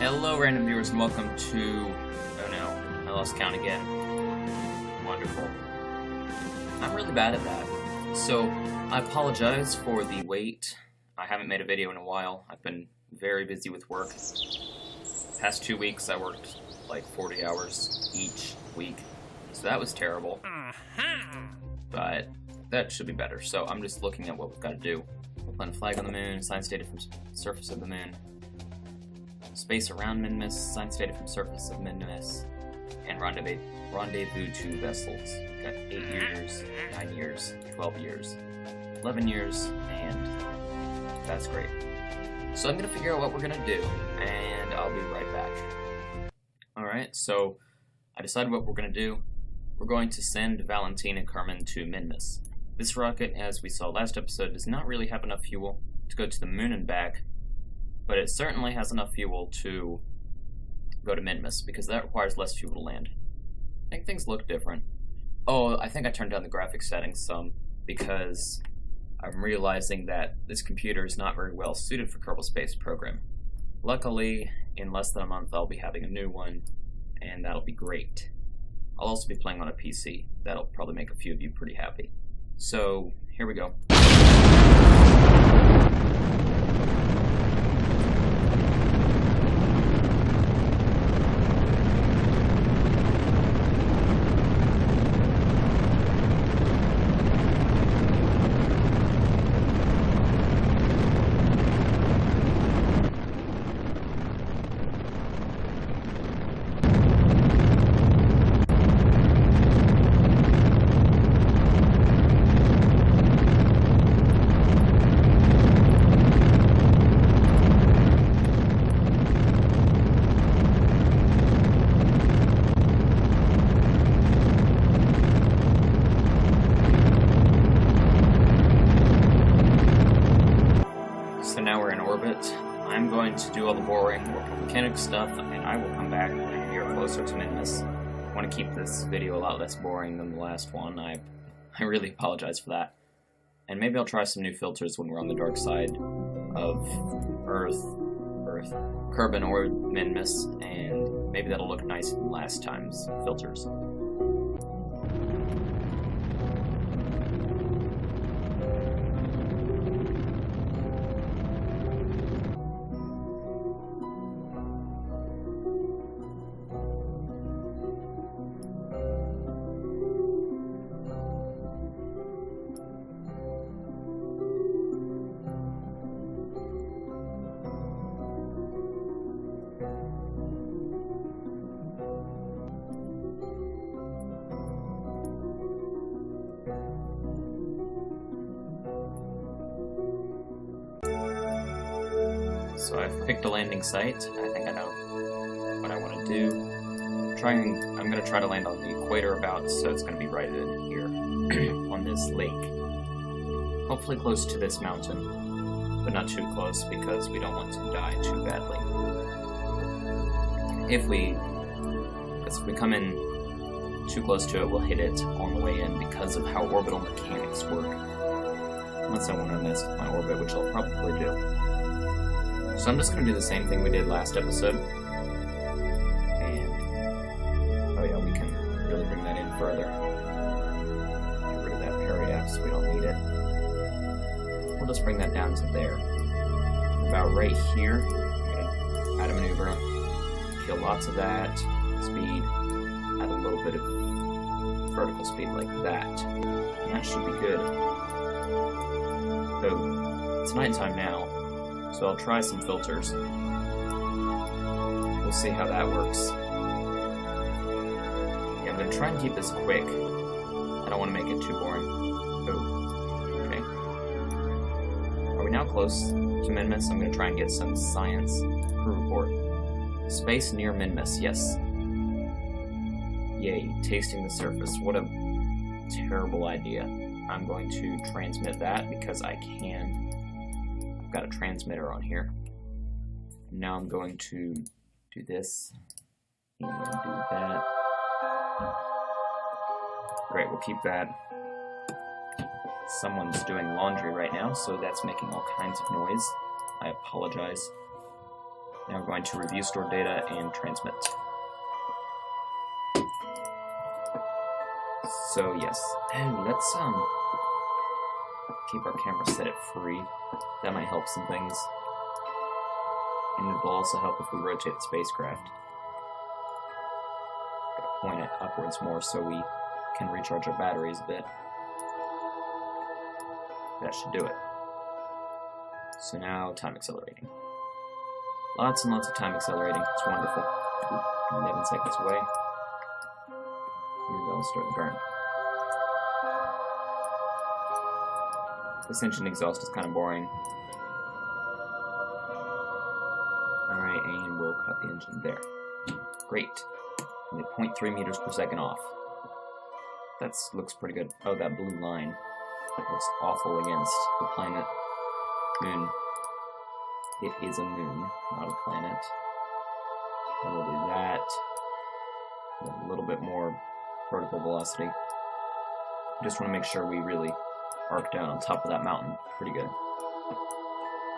Hello random viewers and welcome to... oh no, I lost count again. Wonderful. I'm really bad at that. So, I apologize for the wait. I haven't made a video in a while. I've been very busy with work. Past 2 weeks I worked like 40 hours each week. So that was terrible. But that should be better. So I'm just looking at what we've got to do. We'll plant a flag on the moon, science data from surface of the moon. Space around Minmus, science data from surface of Minmus, and rendezvous 2 vessels. We've got 8 years, 9 years, 12 years, 11 years, and that's great. So I'm going to figure out what we're going to do, and I'll be right back. Alright, so I decided what we're going to do. We're going to send Valentine and Carmen to Minmus. This rocket, as we saw last episode, does not really have enough fuel to go to the moon and back, but it certainly has enough fuel to go to Minmus, because that requires less fuel to land. I think things look different. Oh, I think I turned down the graphics settings some, because I'm realizing that this computer is not very well suited for Kerbal Space Program. Luckily, in less than a month I'll be having a new one, and that'll be great. I'll also be playing on a PC. That'll probably make a few of you pretty happy. So, here we go. So now we're in orbit. I'm going to do all the boring mechanic stuff, and I will come back when we are closer to Minmus. I want to keep this video a lot less boring than the last one. I really apologize for that. And maybe I'll try some new filters when we're on the dark side of Earth, Kerbin or Minmus, and maybe that'll look nicer than last time's filters. So I've picked a landing site. I think I know what I want to do. I'm going to try to land on the equator about, so it's going to be right in here, on this lake. Hopefully close to this mountain, but not too close because we don't want to die too badly. If we come in too close to it, we'll hit it on the way in because of how orbital mechanics work. Unless I want to mess with my orbit, which I'll probably do. So I'm just going to do the same thing we did last episode. And, oh yeah, we can really bring that in further. Get rid of that periapse, we don't need it. We'll just bring that down to there. About right here, I'm going to add a maneuver, kill lots of that, speed, add a little bit of vertical speed like that. And that should be good. So, it's nighttime now. So I'll try some filters. We'll see how that works. Yeah, I'm going to try and keep this quick. I don't want to make it too boring. Oh, okay. Are we now close to Minmus? I'm going to try and get some science crew report. Space near Minmus, yes. Yay, tasting the surface. What a terrible idea. I'm going to transmit that because I can. Got a transmitter on here. Now I'm going to do this and do that. Great, we'll keep that. Someone's doing laundry right now, so that's making all kinds of noise. I apologize. Now we're going to review stored data and transmit. So yes, and let's keep our camera set at free. That might help some things. And it will also help if we rotate the spacecraft. Gotta point it upwards more so we can recharge our batteries a bit. That should do it. So now, time accelerating. Lots and lots of time accelerating. It's wonderful. 11 seconds away. Here we go, start the burn. This engine exhaust is kind of boring. Alright, and we'll cut the engine there. Great. Only 0.3 meters per second off. That looks pretty good. Oh, that blue line looks awful against the planet. Moon. It is a moon, not a planet. And we'll do that. A little bit more vertical velocity. Just want to make sure we really arc down on top of that mountain. Pretty good.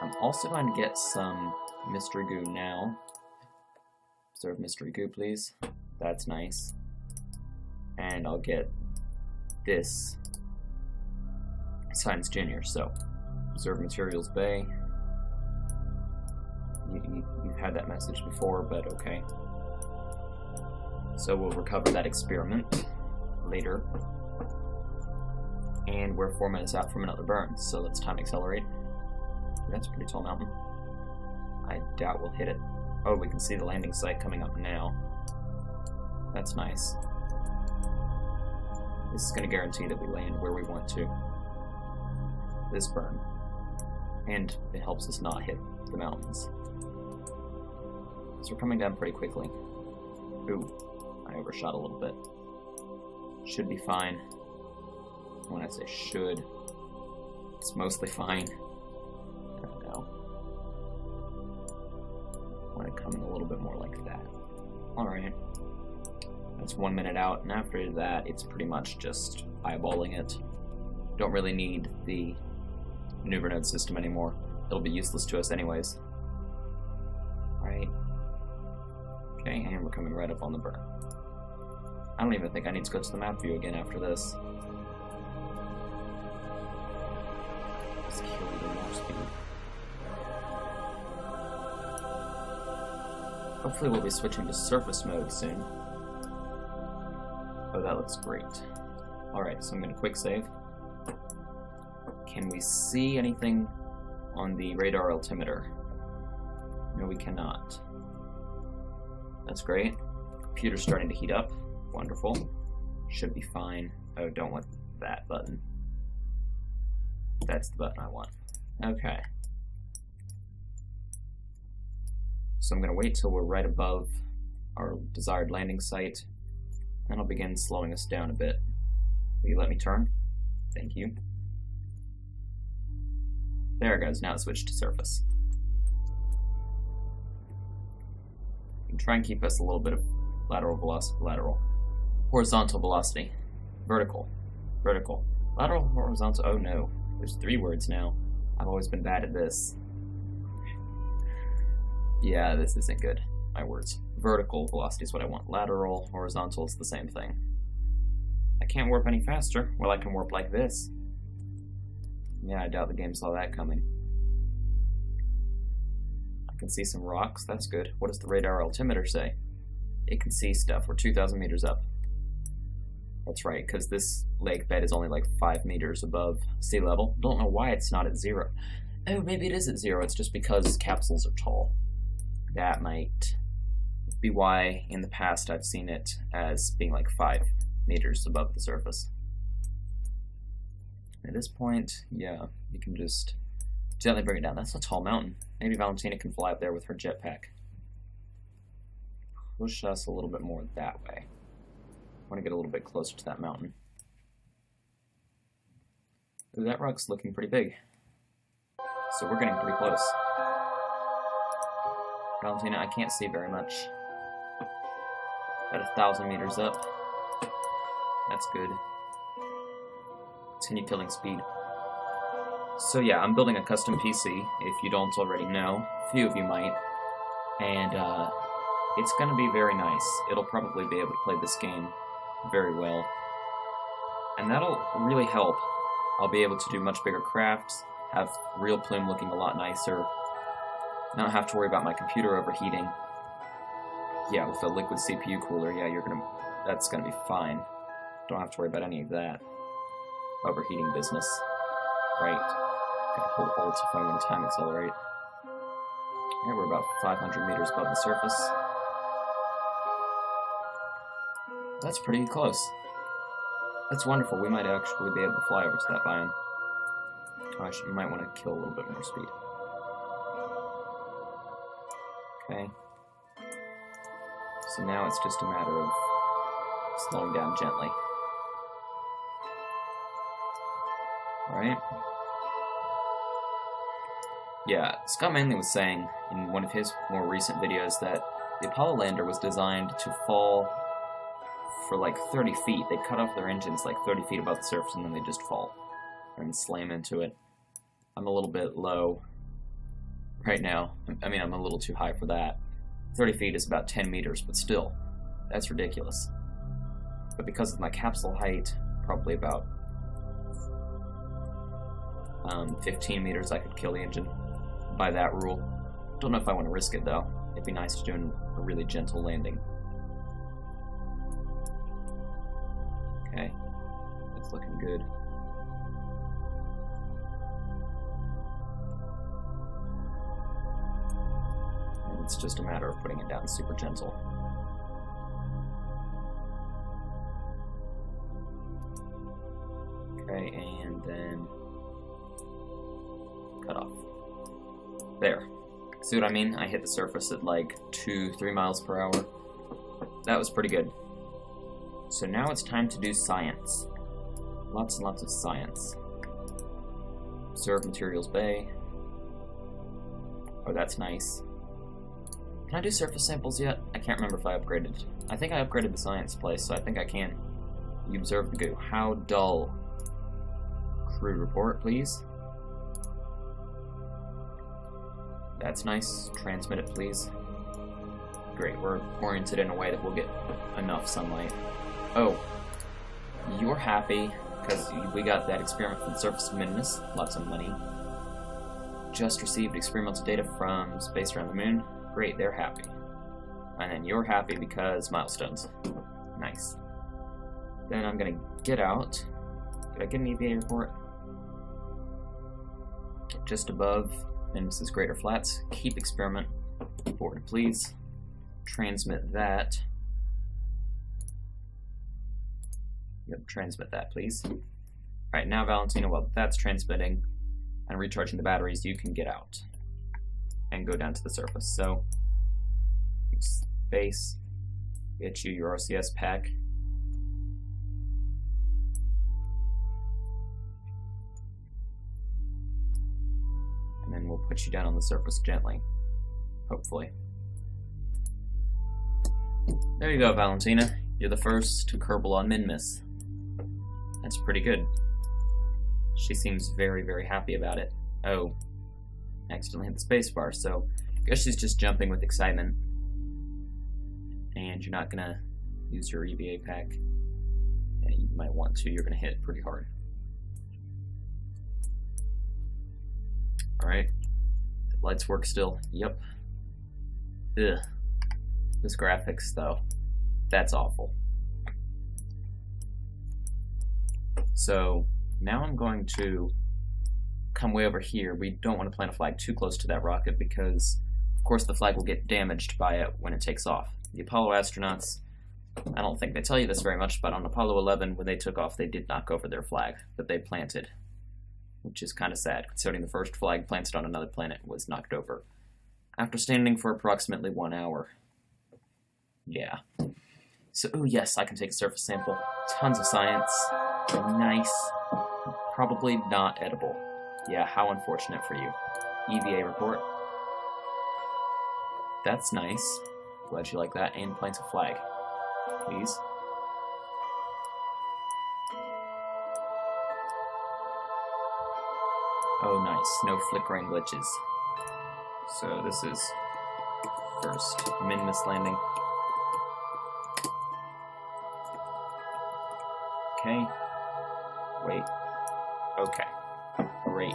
I'm also going to get some mystery goo now. Observe mystery goo, please. That's nice. And I'll get this Science Junior. So, observe materials bay. You've had that message before, but okay. So we'll recover that experiment later. And we're 4 minutes out from another burn, so let's time accelerate. That's a pretty tall mountain. I doubt we'll hit it. Oh, we can see the landing site coming up now. That's nice. This is going to guarantee that we land where we want to. This burn. And it helps us not hit the mountains. So we're coming down pretty quickly. Ooh, I overshot a little bit. Should be fine. When I say should, it's mostly fine. I don't know. I want it coming a little bit more like that. Alright. That's 1 minute out, and after that, it's pretty much just eyeballing it. Don't really need the maneuver node system anymore. It'll be useless to us anyways. Alright. Okay, and we're coming right up on the burn. I don't even think I need to go to the map view again after this. Let's kill even more speed. Hopefully we'll be switching to surface mode soon. Oh, that looks great. Alright, so I'm going to quick save. Can we see anything on the radar altimeter? No, we cannot. That's great. Computer's starting to heat up. Wonderful. Should be fine. Oh, don't want that button. That's the button I want. Okay. So I'm going to wait till we're right above our desired landing site, and I'll begin slowing us down a bit. Will you let me turn? Thank you. There it goes. Now switch to surface. And try and keep us a little bit of lateral velocity. Horizontal velocity. Vertical. Vertical. Lateral, horizontal. Oh no. There's 3 words now. I've always been bad at this. Yeah, this isn't good. My words. Vertical velocity is what I want. Lateral, horizontal is the same thing. I can't warp any faster. Well, I can warp like this. Yeah, I doubt the game saw that coming. I can see some rocks. That's good. What does the radar altimeter say? It can see stuff. We're 2,000 meters up. That's right, because this lake bed is only like 5 meters above sea level. Don't know why it's not at 0. Oh, maybe it is at 0. It's just because capsules are tall. That might be why in the past I've seen it as being like 5 meters above the surface. At this point, yeah, you can just gently bring it down. That's a tall mountain. Maybe Valentina can fly up there with her jetpack. Push us a little bit more that way. I want to get a little bit closer to that mountain. Ooh, that rock's looking pretty big. So we're getting pretty close. Valentina, I can't see very much. About 1,000 meters up. That's good. Continue killing speed. So yeah, I'm building a custom PC, if you don't already know. A few of you might. And it's going to be very nice. It'll probably be able to play this game very well. And that'll really help. I'll be able to do much bigger crafts, have real Plume looking a lot nicer, not have to worry about my computer overheating. Yeah, with a liquid CPU cooler, yeah, that's gonna be fine. Don't have to worry about any of that overheating business. Right. Gotta hold Alt if I want to time accelerate. Yeah, we're about 500 meters above the surface. That's pretty close. That's wonderful. We might actually be able to fly over to that biome. I might want to kill a little bit more speed. Okay. So now it's just a matter of slowing down gently. Alright. Yeah, Scott Manley was saying in one of his more recent videos that the Apollo lander was designed to fall for like 30 feet. They cut off their engines like 30 feet above the surface and then they just fall and slam into it. I'm a little bit low right now. I mean, I'm a little too high for that. 30 feet is about 10 meters, but still, that's ridiculous. But because of my capsule height, probably about 15 meters, I could kill the engine by that rule. Don't know if I want to risk it, though. It'd be nice to do a really gentle landing. Okay, that's looking good. And it's just a matter of putting it down super gentle. Okay, and then cut off. There. See what I mean? I hit the surface at like 2-3 miles per hour. That was pretty good. So now it's time to do science. Lots and lots of science. Observe Materials Bay. Oh, that's nice. Can I do surface samples yet? I can't remember if I upgraded. I think I upgraded the science place, so I think I can. You observe the goo. How dull. Crew report, please. That's nice. Transmit it, please. Great, we're oriented in a way that we'll get enough sunlight. Oh, you're happy because we got that experiment from the surface of Minmus. Lots of money. Just received experimental data from space around the moon. Great, they're happy. And then you're happy because milestones. Nice. Then I'm gonna get out. Did I get an EVA report? Just above Minmus's Greater Flats. Keep experiment forward, please. Transmit that. Yep, transmit that, please. Alright, now Valentina, while that's transmitting and recharging the batteries, you can get out and go down to the surface. So, space, get you your RCS pack. And then we'll put you down on the surface gently, hopefully. There you go, Valentina. You're the first to Kerbal on Minmus. That's pretty good. She seems very, very happy about it. Oh, accidentally hit the spacebar, so I guess she's just jumping with excitement. And you're not gonna use your EVA pack. Yeah, you might want to. You're gonna hit it pretty hard. Alright. The lights work still. Yep. Ugh. This graphics, though. That's awful. So, now I'm going to come way over here. We don't want to plant a flag too close to that rocket because, of course, the flag will get damaged by it when it takes off. The Apollo astronauts, I don't think they tell you this very much, but on Apollo 11, when they took off, they did knock over their flag that they planted, which is kind of sad, considering the first flag planted on another planet was knocked over after standing for approximately 1 hour. Yeah. So, oh yes, I can take a surface sample. Tons of science. Nice. Probably not edible. Yeah, how unfortunate for you. EVA report. That's nice. Glad you like that. And plant a flag, please. Oh, nice. No flickering glitches. So this is first. Minmus landing. Okay. Wait. Okay. Great.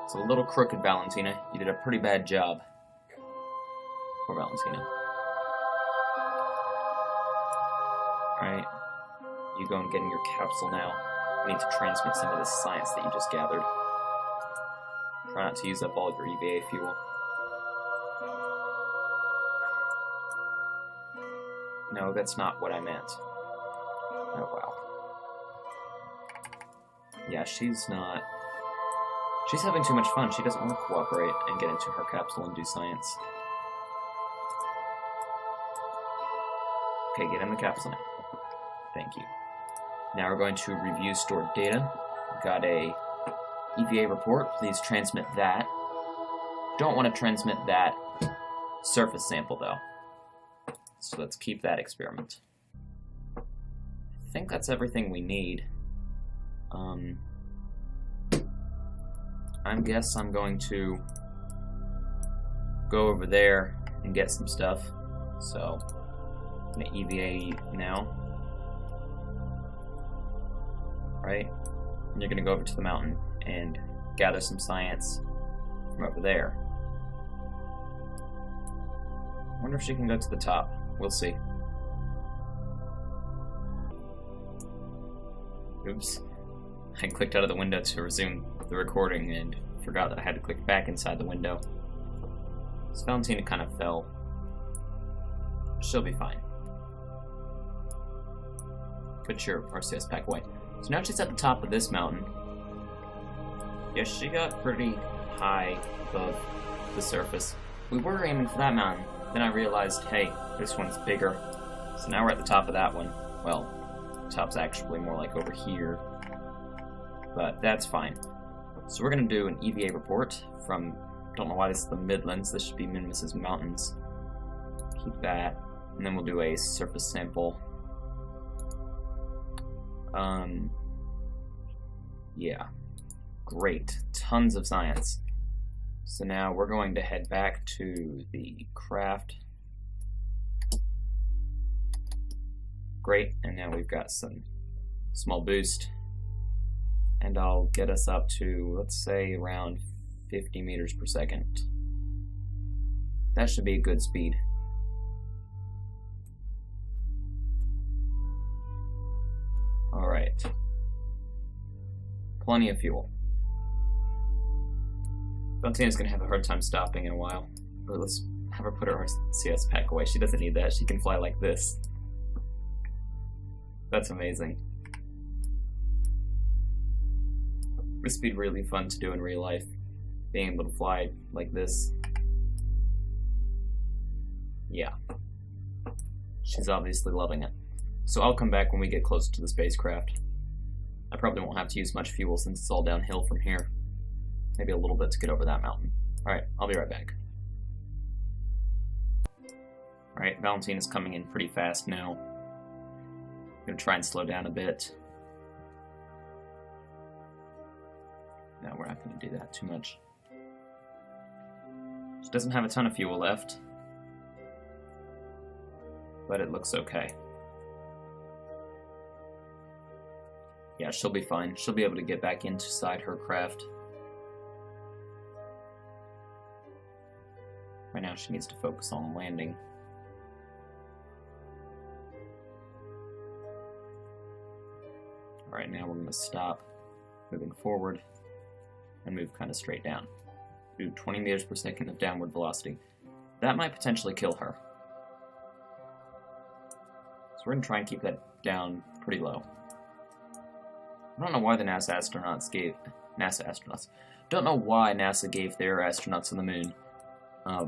It's a little crooked, Valentina. You did a pretty bad job. Poor Valentina. Alright. You go and get in your capsule now. We need to transmit some of this science that you just gathered. Try not to use up all of your EVA fuel. No, that's not what I meant. Oh, wow. Yeah, she's not... She's having too much fun. She doesn't want to cooperate and get into her capsule and do science. Okay, get in the capsule now. Thank you. Now we're going to review stored data. We've got a EVA report. Please transmit that. Don't want to transmit that surface sample, though. So let's keep that experiment. I think that's everything we need. I guess I'm going to go over there and get some stuff. So, I'm going to EVA now. Right? And you're going to go over to the mountain and gather some science from over there. I wonder if she can go to the top. We'll see. Oops. I clicked out of the window to resume the recording and forgot that I had to click back inside the window. So Valentina kind of fell. She'll be fine. Put your RCS pack away. So now she's at the top of this mountain. Yes, she got pretty high above the surface. We were aiming for that mountain. Then I realized, hey, this one's bigger. So now we're at the top of that one. Well, the top's actually more like over here. But that's fine. So we're going to do an EVA report from, don't know why this is the Midlands, this should be Minmus's Mountains. Keep that. And then we'll do a surface sample. Yeah. Great. Tons of science. So now we're going to head back to the craft. Great, and now we've got some small boost. And I'll get us up to, let's say, around 50 meters per second. That should be a good speed. Alright. Plenty of fuel. Valentina's gonna have a hard time stopping in a while. Or let's have her put her RCS pack away. She doesn't need that. She can fly like this. That's amazing. This would be really fun to do in real life. Being able to fly like this. Yeah. She's obviously loving it. So I'll come back when we get closer to the spacecraft. I probably won't have to use much fuel since it's all downhill from here. Maybe a little bit to get over that mountain. Alright, I'll be right back. Alright, Valentina's coming in pretty fast now. I'm gonna try and slow down a bit. No, we're not gonna do that too much. She doesn't have a ton of fuel left. But it looks okay. Yeah, she'll be fine. She'll be able to get back inside her craft. Right now she needs to focus on landing. Alright, now we're going to stop moving forward and move kind of straight down. Do 20 meters per second of downward velocity. That might potentially kill her. So we're going to try and keep that down pretty low. I don't know why the NASA astronauts don't know why NASA gave their astronauts on the moon a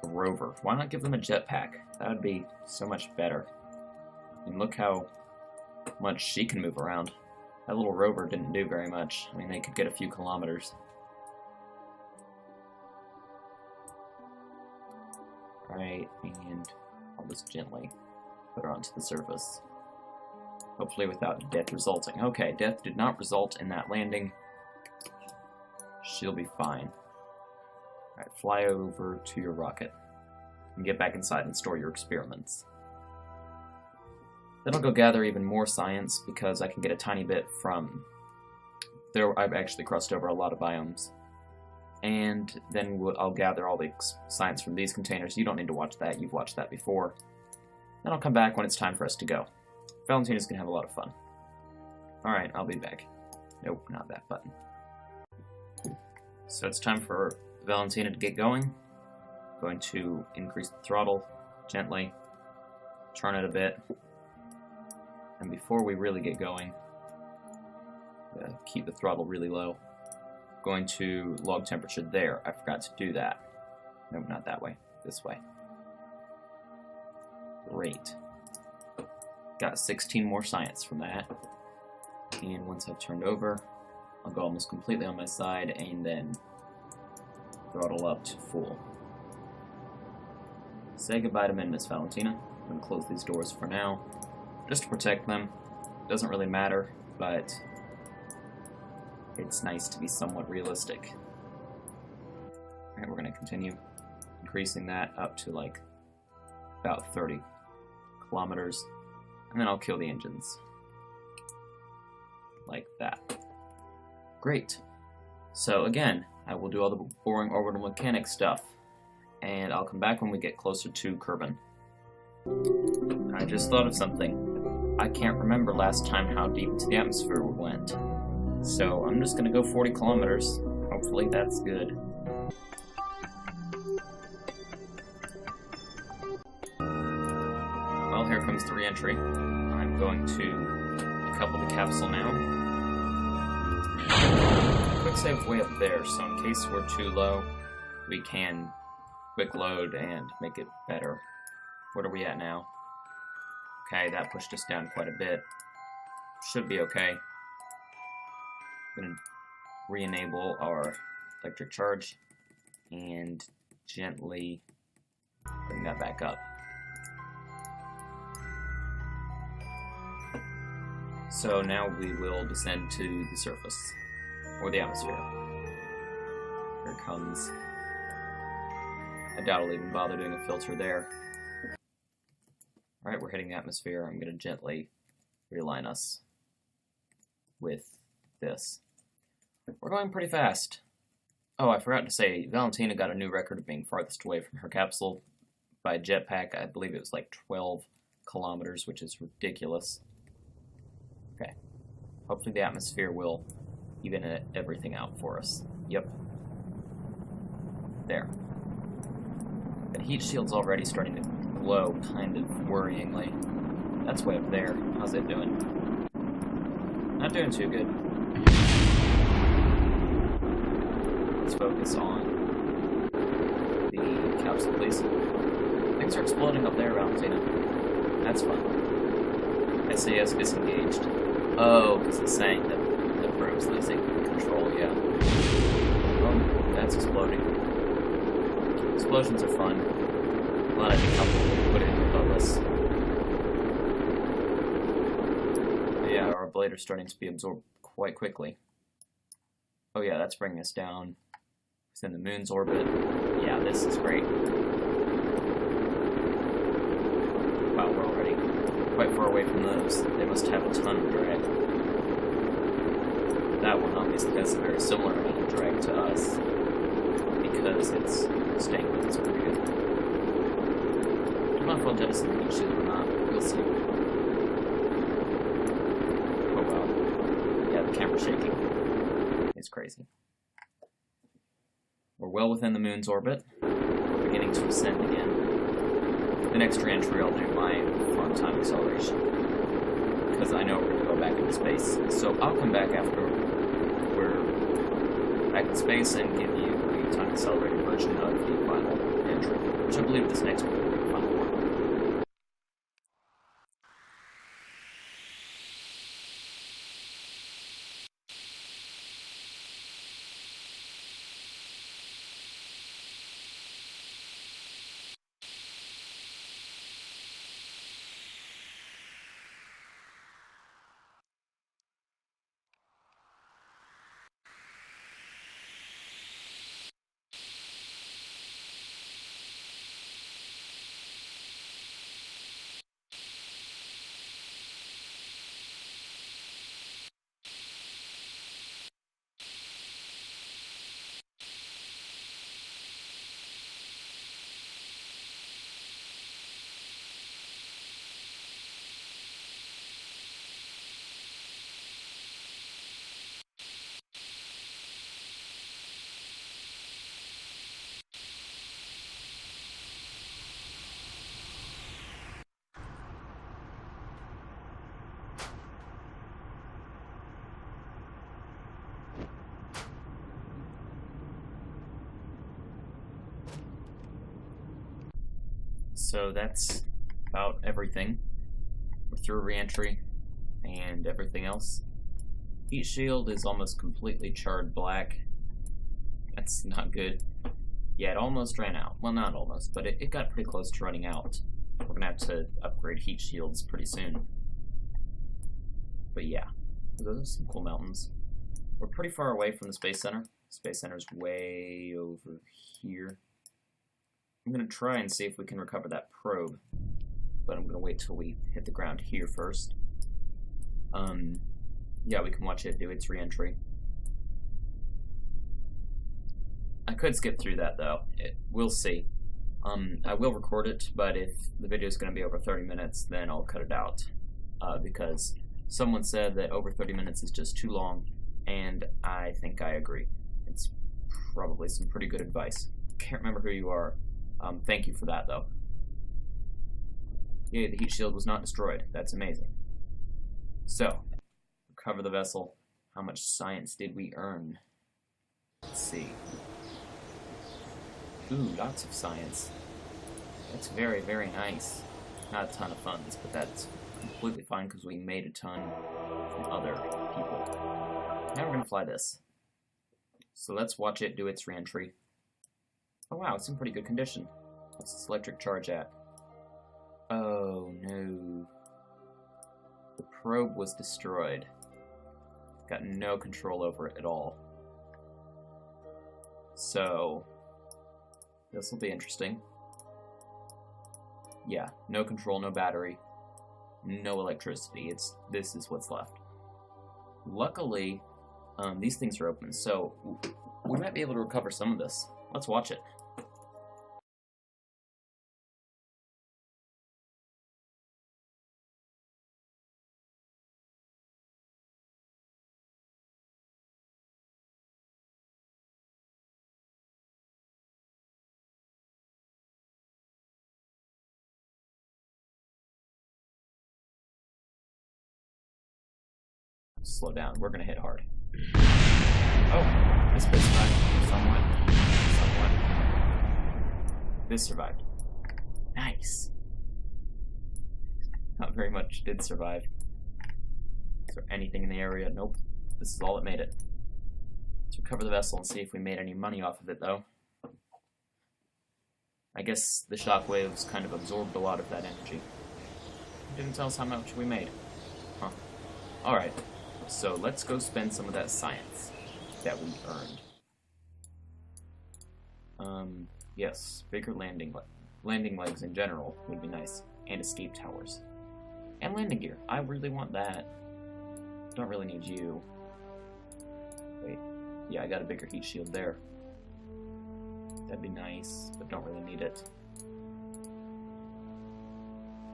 rover. Why not give them a jetpack? That would be so much better. And look how much she can move around. That little rover didn't do very much. I mean, they could get a few kilometers. Right, and I'll just gently put her onto the surface. Hopefully without death resulting. Okay, death did not result in that landing. She'll be fine. Alright, Alright, fly over to your rocket. And get back inside and store your experiments. Then I'll go gather even more science, because I can get a tiny bit from... There, I've actually crossed over a lot of biomes. And then I'll gather all the science from these containers. You don't need to watch that, you've watched that before. Then I'll come back when it's time for us to go. Valentina's gonna have a lot of fun. Alright, I'll be back. Nope, not that button. So it's time for Valentina to get going. I'm going to increase the throttle gently, turn it a bit, and before we really get going, keep the throttle really low. I'm going to log temperature there. I forgot to do that. Nope, not that way. This way. Great. Got 16 more science from that. And once I've turned over, I'll go almost completely on my side and then throttle up to full. Say goodbye to Minmus, Valentina. I'm going to close these doors for now, just to protect them. Doesn't really matter, but it's nice to be somewhat realistic. Alright, we're going to continue increasing that up to like about 30 kilometers, and then I'll kill the engines. Like that. Great. So again, I will do all the boring orbital mechanics stuff, and I'll come back when we get closer to Kerbin. I just thought of something. I can't remember last time how deep into the atmosphere we went. So I'm just gonna go 40 kilometers. Hopefully that's good. Well, here comes the re-entry. I'm going to decouple the capsule now. Quick save way up there, so in case we're too low, we can quick load and make it better. What are we at now? Okay, that pushed us down quite a bit. Should be okay. I'm going to re-enable our electric charge and gently bring that back up. So now we will descend to the surface, or the atmosphere. Here it comes. I doubt I'll even bother doing a filter there. Alright, we're hitting the atmosphere. I'm going to gently realign us with this. We're going pretty fast. Oh, I forgot to say, Valentina got a new record of being farthest away from her capsule by a jetpack. I believe it was like 12 kilometers, which is ridiculous. Okay. Hopefully the atmosphere will even everything out for us. Yep. There. The heat shield's already starting to glow, kind of worryingly. That's way up there. How's it doing? Not doing too good. Let's focus on the capsule, please. Things are exploding up there, Valentina. That's fun. SAS disengaged. Oh, because it's saying that the probe's losing control, yeah. Oh, that's exploding. Explosions are fun. Glad I can help put it above us. But yeah, our blade are starting to be absorbed quite quickly. Oh yeah, that's bringing us down within the moon's orbit. Yeah, this is great. Wow, we're already quite far away from those. They must have a ton of drag. That one obviously has a very similar amount of drag to us, because it's staying with us pretty good. I don't know if I'll jettison the heat shield or not. We'll see. Oh wow. Yeah, the camera's shaking. It's crazy. We're well within the moon's orbit. We're beginning to ascend again. The next re-entry I'll do my fun time acceleration, because I know we're going to go back into space. So I'll come back after we're back in space and give you a time accelerated version of the final entry, which I believe this next one will be the final one. So that's about everything. We're through re-entry and everything else. Heat shield is almost completely charred black. That's not good. Yeah, it almost ran out. Well, not almost, but it got pretty close to running out. We're gonna have to upgrade heat shields pretty soon. But yeah, those are some cool mountains. We're pretty far away from the Space Center. Space Center's way over here. I'm gonna try and see if we can recover that probe, but I'm gonna wait till we hit the ground here first. Yeah, we can watch it do its re-entry. I could skip through that though. We'll see. I will record it, but if the video is going to be over 30 minutes, then I'll cut it out. Because someone said that over 30 minutes is just too long, and I think I agree. It's probably some pretty good advice. Can't remember who you are. Thank you for that though. Yay, the heat shield was not destroyed. That's amazing. So, recover the vessel. How much science did we earn? Let's see. Ooh, lots of science. That's very, very nice. Not a ton of funds, but that's completely fine because we made a ton from other people. Now we're going to fly this. So let's watch it do its re-entry. Oh wow, it's in pretty good condition. What's its electric charge at? Oh no. The probe was destroyed. Got no control over it at all. So this will be interesting. Yeah, no control, no battery, no electricity. This is what's left. Luckily, these things are open, so we might be able to recover some of this. Let's watch it. Slow down. We're gonna hit hard. Oh, this bit survived. Somewhat. This survived. Nice. Not very much did survive. Is there anything in the area? Nope. This is all that made it. Let's recover the vessel and see if we made any money off of it, though. I guess the shockwaves kind of absorbed a lot of that energy. Didn't tell us how much we made. Huh. Alright. So let's go spend some of that science that we earned. Yes, bigger landing legs in general would be nice, and escape towers, and landing gear. I really want that. Don't really need you. Wait, yeah, I got a bigger heat shield there. That'd be nice, but don't really need it.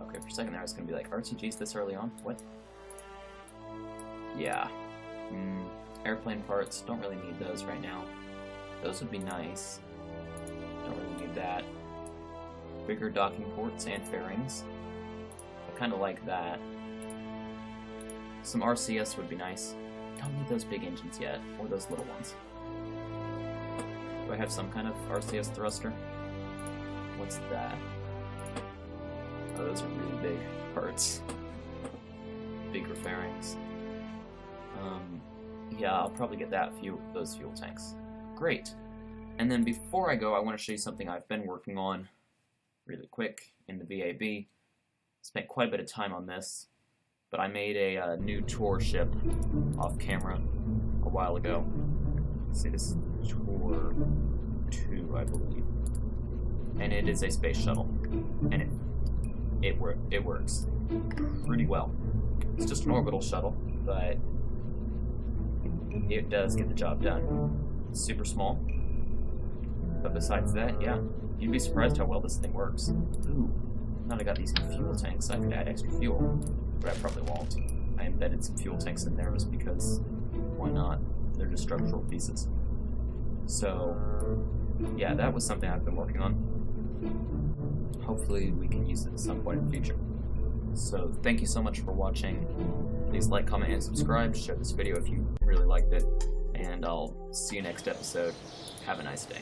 Okay, for a second there I was gonna be like, RCGs this early on? What? Yeah. Airplane parts, don't really need those right now. Those would be nice. Don't really need that. Bigger docking ports and fairings. I kind of like that. Some RCS would be nice. Don't need those big engines yet, or those little ones. Do I have some kind of RCS thruster? What's that? Oh, those are really big parts. Bigger fairings. Yeah, I'll probably get those fuel tanks. Great. And then before I go, I want to show you something I've been working on really quick in the VAB. Spent quite a bit of time on this, but I made a new tour ship off camera a while ago. Let's see, this is Tour 2, I believe. And it is a space shuttle. And it works pretty well. It's just an orbital shuttle, but it does get the job done. It's super small, but besides that, yeah, you'd be surprised how well this thing works. Ooh, now that I got these new fuel tanks, I could add extra fuel, but I probably won't. I embedded some fuel tanks in there just because, why not? They're just structural pieces. So, yeah, that was something I've been working on. Hopefully we can use it at some point in the future. So, thank you so much for watching. Please like, comment, and subscribe. Share this video if you really liked it. And I'll see you next episode. Have a nice day.